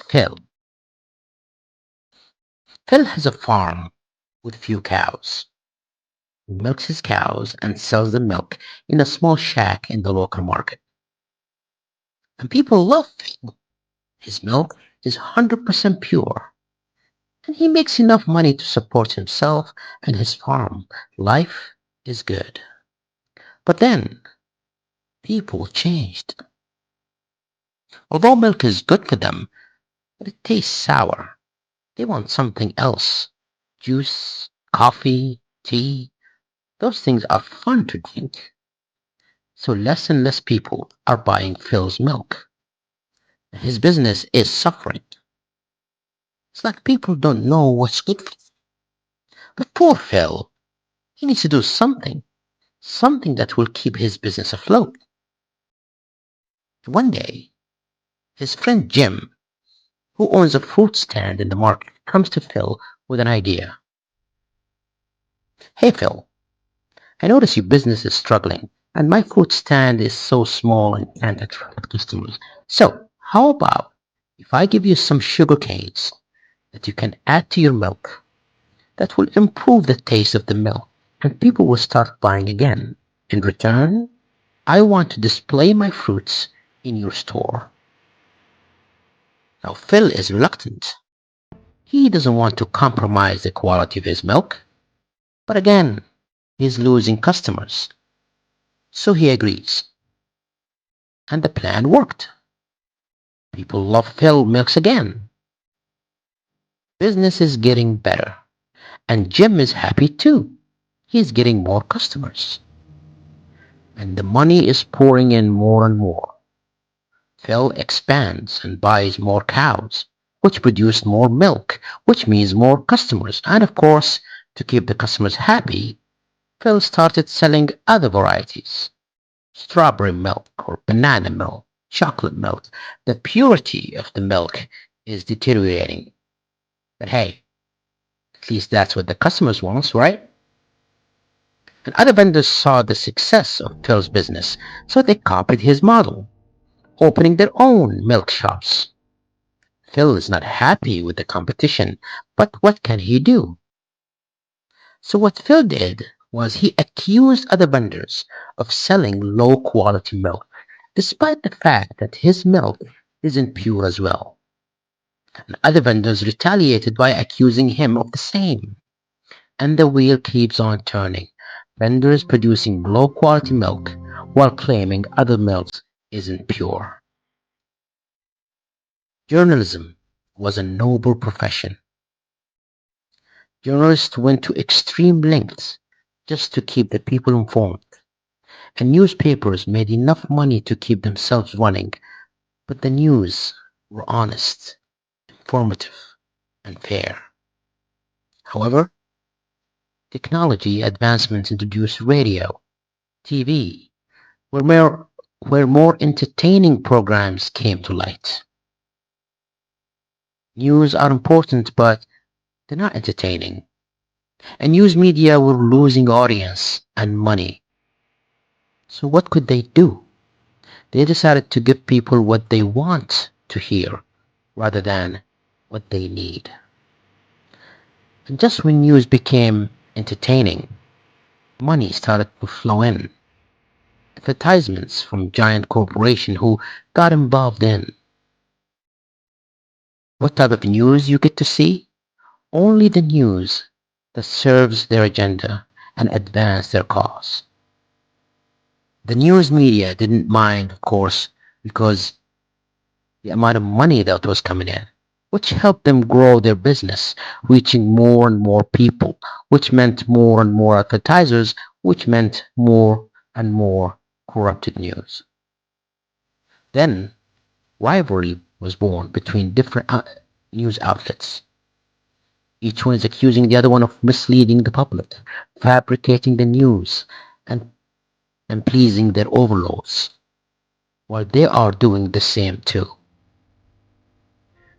Phil. Phil has a farm with few cows. He milks his cows and sells the milk in a small shack in the local market. And people love Phil. His milk is 100% pure, and he makes enough money to support himself and his farm. Life is good. But then people changed. Although milk is good for them, but it tastes sour. They want something else. Juice, coffee, tea. Those things are fun to drink. So less and less people are buying Phil's milk. His business is suffering. It's like people don't know what's good for him. But poor Phil, he needs to do something. Something that will keep his business afloat. One day, his friend Jim, who owns a fruit stand in the market, comes to Phil with an idea. Hey Phil, I notice your business is struggling, and my fruit stand is so small and can't attract customers. So, how about if I give you some sugar canes that you can add to your milk? That will improve the taste of the milk, and people will start buying again. In return, I want to display my fruits in your store. Now, Phil is reluctant. He doesn't want to compromise the quality of his milk, but again, he's losing customers. So he agrees, and the plan worked. People love Phil milks again. Business is getting better, and Jim is happy too. He's getting more customers, and the money is pouring in more and more. Phil expands and buys more cows, which produce more milk, which means more customers. And of course, to keep the customers happy, Phil started selling other varieties: strawberry milk or banana milk, chocolate milk. The purity of the milk is deteriorating. But hey, at least that's what the customers want, right? And other vendors saw the success of Phil's business, so they copied his model, opening their own milk shops. Phil is not happy with the competition, but what can he do? So what Phil did was he accused other vendors of selling low quality milk, despite the fact that his milk isn't pure as well. And other vendors retaliated by accusing him of the same. And the wheel keeps on turning. Vendors producing low quality milk while claiming other milk isn't pure. Journalism was a noble profession. Journalists went to extreme lengths just to keep the people informed, and newspapers made enough money to keep themselves running, but the news were honest, informative, and fair. However, technology advancements introduced radio, TV, where more entertaining programs came to light. News are important, but they're not entertaining. And news media were losing audience and money. So what could they do? They decided to give people what they want to hear rather than what they need. And just when news became entertaining, money started to flow in. Advertisements from giant corporations who got involved in. What type of news you get to see? Only the news that serves their agenda and advance their cause. The news media didn't mind, of course, because the amount of money that was coming in, which helped them grow their business, reaching more and more people, which meant more and more advertisers, which meant more and more corrupted news. Then rivalry was born between different news outlets. Each one is accusing the other one of misleading the public, fabricating the news, and, and pleasing their overlords, while they are doing the same too.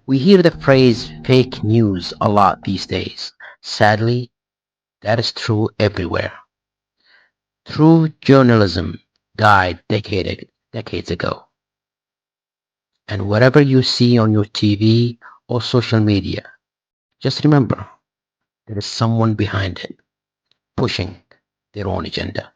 We hear the phrase fake news a lot these days. Sadly, that is true everywhere. True journalism died decades ago. And whatever you see on your TV or social media, just remember there is someone behind it pushing their own agenda.